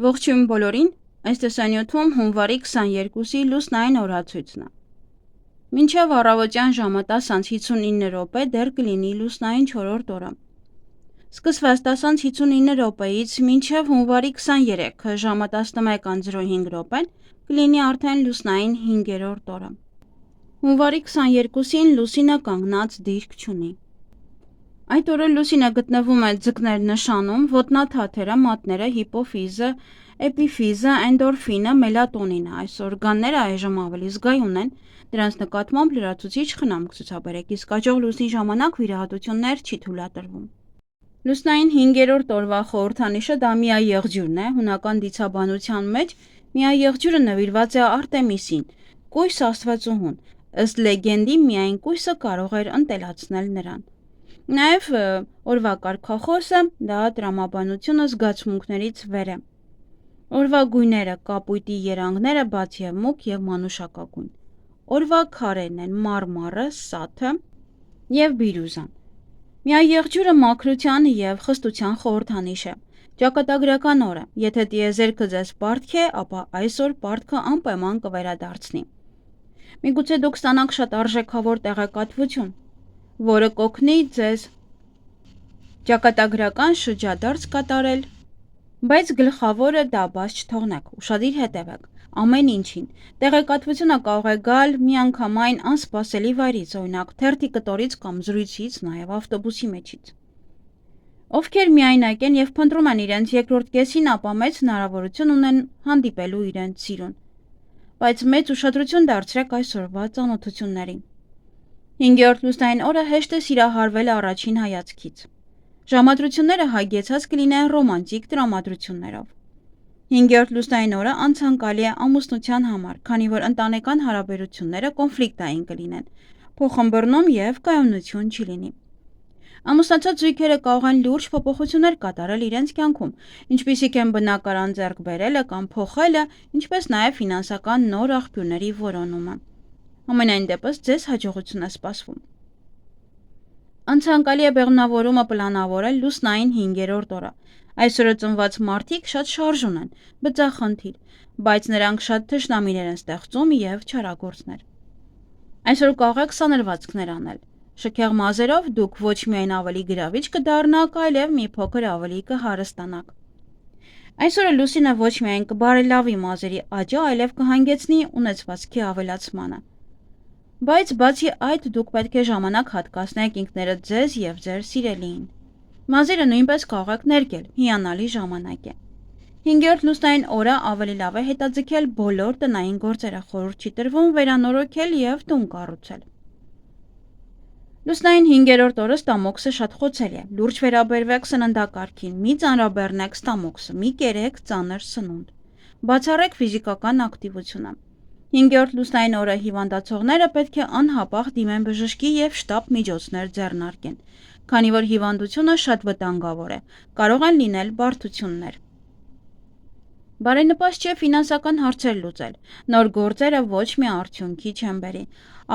Ողջույն բոլորին, այս տեսանյութում հունվարի 22-ի լուսնային օրացույցն է։ Մինչև առավոտյան ժամը 10:59 րոպե դեռ կլինի լուսնային 4-րդ օրը։ Սկսված 10:59 րոպեից մինչև հունվարի 23-ը ժամը 11:05 րոպեն կլինի արդեն լուսնային 5-րդ օրը։ Հունվարի 22-ին լուսինը կանգնած դիրք չունի։ Այդ օրը լուսինը գտնվում է ձկներ նշանում, ոտնաթաթերը, մատները, հիպոֆիզը, էպիֆիզը, էնդորֆինը, մելատոնինը։ Այս օրգանները այժմ ավելի զգայուն են, դրանց նկատմամբ լրացուցիչ խնամք ցուցաբերեք, իսկ աճող լուսնի ժամանակ վիրահատություններ չի թույլատրվում։ Լուսնային 5-րդ օրվա խորհրդանիշը դա միաեղջյուրն է, հունական դիցաբանության մեջ միաեղջյուրը նվիրված է Արտեմիսին, կույս աստվածուհուն, ըստ լեգենդի միայն կույսը կարող էր ընտելացնել նրան։ Նաև օրվա կարգախոսը դա տրամաբանությունը զգացմունքներից վեր է։ Օրվա գույները կապույտի երանգները բաց եւ մուգ եւ մանուշակագույն։ Օրվա քարերն են մարմարը, սաթը եւ բիրյուզան։ Միաեղջյուրը մաքրության եւ խստության խորհրդանիշ է։ Ճակատագրական օրը, եթե տիեզերքը ձեզ պարտք է, ապա այսօր պարտքը անպայման կվերադարձնի։ Միգուցե դուք ստանաք շատ արժեքավոր տեղեկատվություն, որը կօգնի ձեզ ճակատագրական շրջադարձ կատարել, բայց գլխավորը դա բաց չթողնեք, ուշադիր հետևեք ամեն ինչին։ Տեղեկատվությունը կարող է գալ միանգամայն անսպասելի վայրից, օրինակ թերթի կտորից կամ զրույցից, նաև ավտոբուսի մեջից։ Ովքեր միայնակ են եւ փնտրում են իրենց երկրորդ կեսին, ապա մեծ հնարավորություն ունեն հանդիպելու իրենց սիրուն։ Բայց մեծ ուշադրություն դարձրեք այսօրվա ծանոթություններին։ 5-րդ լուսնային օրը հեշտ է սիրահարվել առաջին հայացքից։ Ժամադրությունները հագեցած կլինեն ռոմանտիկ տրամադրություններով։ 5-րդ լուսնային օրը անցանկալի է ամուսնության համար, քանի որ ընտանեկան հարաբերությունները կոնֆլիկտային կլինեն, փոխըմբռնում եւ կայունություն չի լինի։ Ամուսնացած զույգերը կարող են լուրջ փոփոխություններ կատարել իրենց կյանքում, ինչպիսիք են բնակարան ձեռք բերելը կամ փոխելը, ինչպես նաև ֆինանսական նոր աղբյուրների որոնումը։ Ամենայն դեպս ձեզ հաջողություն է սպասվում։ Անցանկալի է բեղմնավորումը պլանավորել լուսնային 5-րդ օրը։ Այսօրը ծնված մարդիկ շատ շարժուն են, բծախնդիր, բայց նրանք շատ թշնամիներ են ստեղծում եւ չարագործներ։ Այսօր կարող եք սանրվածքներ անել։ Շքեղ մազերով դուք ոչ միայն ավելի գրավիչ կդառնաք, այլև մի փոքր ավելի կհարստանաք։ Այսօրը լուսինը ոչ միայն կբարելավի մազերի աճը, այլև կհանգեցնի ունեցվածքի ավելացմանը։ Բայց բացի այդ դուք պետք է ժամանակ հատկացնեք ինքներդ ձեզ եւ ձեր սիրելիին։ Մազերը նույնպես կարող եք ներկել, հիանալի ժամանակ է։ 5-րդ լուսնային օրը ավելի լավ է հետաձգել բոլոր տնային գործերը, խորհուրդ չի տրվում վերանորոգել եւ տուն կառուցել։ Լուսնային 5-րդ օրը ստամոքսը շատ խոցելի է, լուրջ վերաբերվեք սննդակարգին, մի ծանրաբեռնեք ստամոքսը, մի կերեք ծանր սնունդ, բացառեք ֆիզիկական ակտիվությունը։ 5-րդ լուսնային օրը հիվանդացողները պետք է անհապաղ դիմեն բժշկի եւ շտապ միջոցներ ձեռնարկեն, քանի որ հիվանդությունը շատ վտանգավոր է, կարող են լինել բարդություններ։ Բարենպաստ չէ ֆինանսական հարցեր լուծել, նոր գործերը ոչ մի արդյունքի չեն բերի,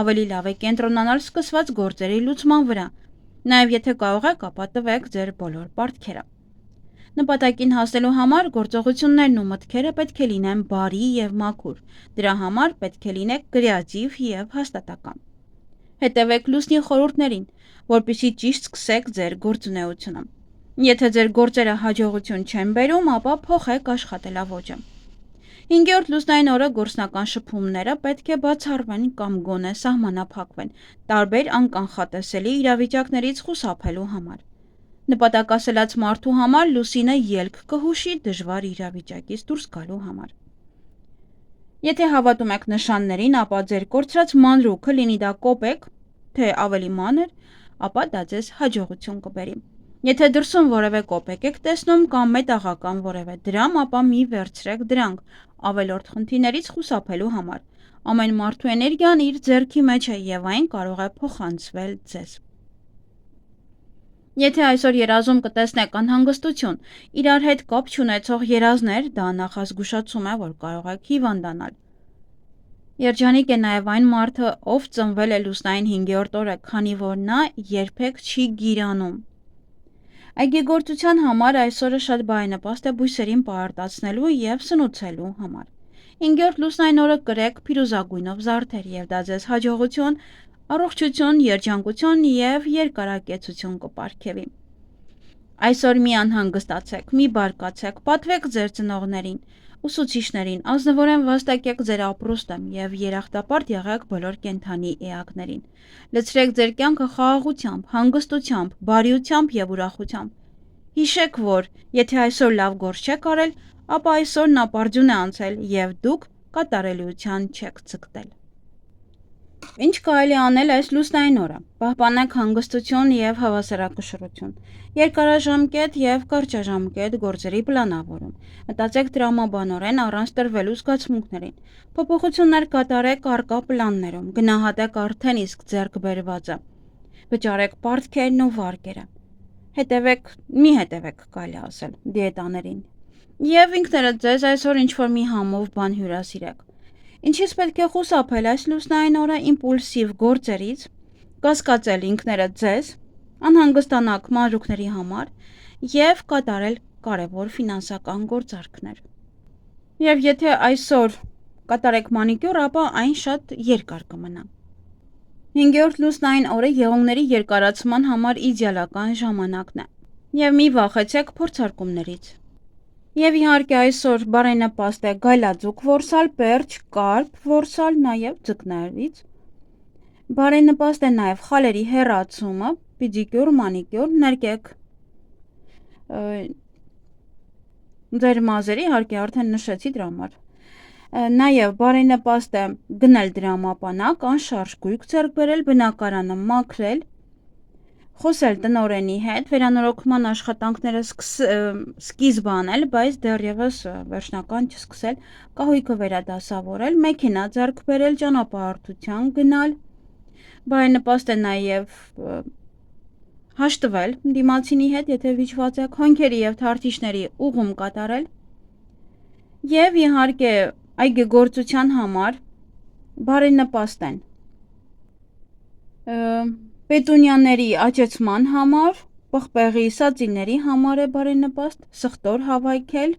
ավելի լավ է կենտրոնանալ սկսված գործերի լուծման վրա, նաև եթե կարող եք, ապա տվեք ձեր բոլոր պարտքերը։ Նպատակին հասնելու համար գործողություններն ու մտքերը պետք է լինեն բարի եւ մաքուր, դրա համար պետք է լինեք կրեատիվ եւ հաստատակամ։ Հետևեք լուսնի խորհուրդներին, որպեսզի ճիշտ սկսեք ձեր գործունեությունը։ Եթե ձեր գործերը հաջողություն չեն բերում, ապա փոխեք աշխատելավոճը։ 5-րդ լուսնային օրը գործնական շփումները պետք է բացառվեն կամ գոնե սահմանափակվեն, տարբեր անկանխատեսելի իրավիճակներից խուսափելու համար։ Նպատակասլաց մարդու համար լուսինը ելք կհուշի դժվար իրավիճակից դուրս գալու համար։ Եթե հավատում եք նշաններին, ապա ձեր կորցրած մանրուքը լինի դա կոպեկ, թե ավելի մանր, ապա դա ձեզ հաջողություն կբերի։ Եթե դրսում որևէ կոպեկ եք տեսնում կամ մետաղական որևէ դրամ, ապա մի վերցրեք դրանք ավելորդ խնդիրներից խուսափելու համար։ Ամեն մարդու էներգիան իր ձեռքի մեջ է եւ այն կարող է փոխանցվել ձեզ։ Եթե այսօր երազում կտեսնեք անհանգստություն, իրար հետ կապ չունեցող երազներ, դա նախազգուշացում է, որ կարող եք հիվանդանալ։ Երջանիկ է նաև այն մարդը, ով ծնվել է լուսնային 5-րդ օրը, քանի որ նա երբեք չի գիրանում։ Այգեգործության համար այսօրը շատ բարենպաստ է բույսերին պարարտացնելու և սնուցելու համար։ 5-րդ լուսնային օրը կրեք փիրուզագույնով զարդեր և դա ձեզ հաջողություն, առողջություն, երջանկություն և երկարակեցություն կպարգևի։ Այսօր մի անհանգստացեք, մի բարկացեք, պատվեք ձեր ծնողներին, ուսուցիչներին, ազնվորեն վաստակեք ձեր ապրուստը և երախտապարտ եղեք բոլոր կենդանի էակներին։ Լցրեք ձեր կյանքը խաղաղությամբ, հանգստությամբ, բարիությամբ և ուրախությամբ։ Հիշեք, որ եթե այսօր լավ գործ չեք արել, ապա այսօրն ապարդյուն է անցել և դուք կատարելիության չեք ձգտել։ Ինչ կարելի անել այս լուսնային օրը։ Պահպանեք հանգստություն և հավասարակշռություն։ Երկարաժամկետ և կարճաժամկետ գործերի պլանավորում։ Մտածեք տրամաբանորեն առանց տրվելու զգացմունքներին։ Փոփոխություններ կատարեք առկա պլաններում։ Գնահատեք արդեն իսկ ձեռք բերվածը։ Վճարեք պարտքերն ու վարկերը։ Մի հետևեք, կարելի ասել, դիետաներին։ Եվ ինքներդ ձեզ այսօր ինչ-որ մի համով բան հյուրասիրեք։ Ինչից պետք է խուսափել այս լուսնային օրը իմպուլսիվ գործերից, կասկածել ինքներդ ձեզ, անհանգստանաք մանրուքների համար և կատարել կարևոր ֆինանսական գործարքներ։ Եվ եթե այսօր կատարեք մանիկյուր, ապա այն շատ երկար կմնա։ 5-րդ լուսնային օրը եղունգների երկարացման համար իդեալական ժամանակն է։ Եվ մի վախեցեք փորձարկումներից։ Եվ իհարկե այսօր բարենպաստ է գայլաձուկ որսալ, պերճ, կարպ որսալ, նաև ձկներից։ Բարենպաստ է նաև խալերի հեռացումը, պեդիկյուր, մանիկյուր, ներկեք ձեր մազերի, իհարկե արդեն նշեցի դրա համար։ Նաև բարենպաստ է գնել դրամապանակ, անշարժ գույք ձեռք բերել, բնակարանը մաքրել, խոսել տնօրենի հետ, վերանորոգման աշխատանքները սկիզբ անել, բայց դեռևս վերջնական չսկսել, կահույքը վերադասավորել, մեքենա ձեռք բերել, ճանապարհորդության գնալ, բարենպաստ է նաև հաշտվել դիմացինի հետ, եթե վիճված եք, հոնքերի և թարթիչների ուղում կատարել և իհարկե այգեգործության համար բարենպաստ են պետունյաների աճեցման համար, պղպեղի սածիների համար է բարենպաստ, սխտոր հավաքել,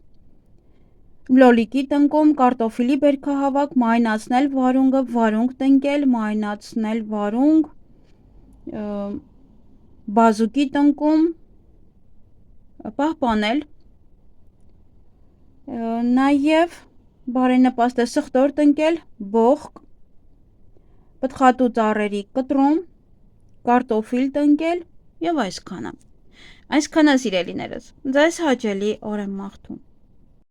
լոլիկի տնկում, կարտոֆիլի բերքահավաք, մարինացնել վարունգը, վարունգ տնկել, մարինացնել վարունգ, բազուկի տնկում, պահպանել, նաև բարենպաստ է սխտոր տնկել, բոխկ, պտղատու ծառերի կտրում, կարտոֆիլ տնկել և այսքանը։ Այսքանը սիրելիներս, ձեզ հաճելի օր եմ մաղթում։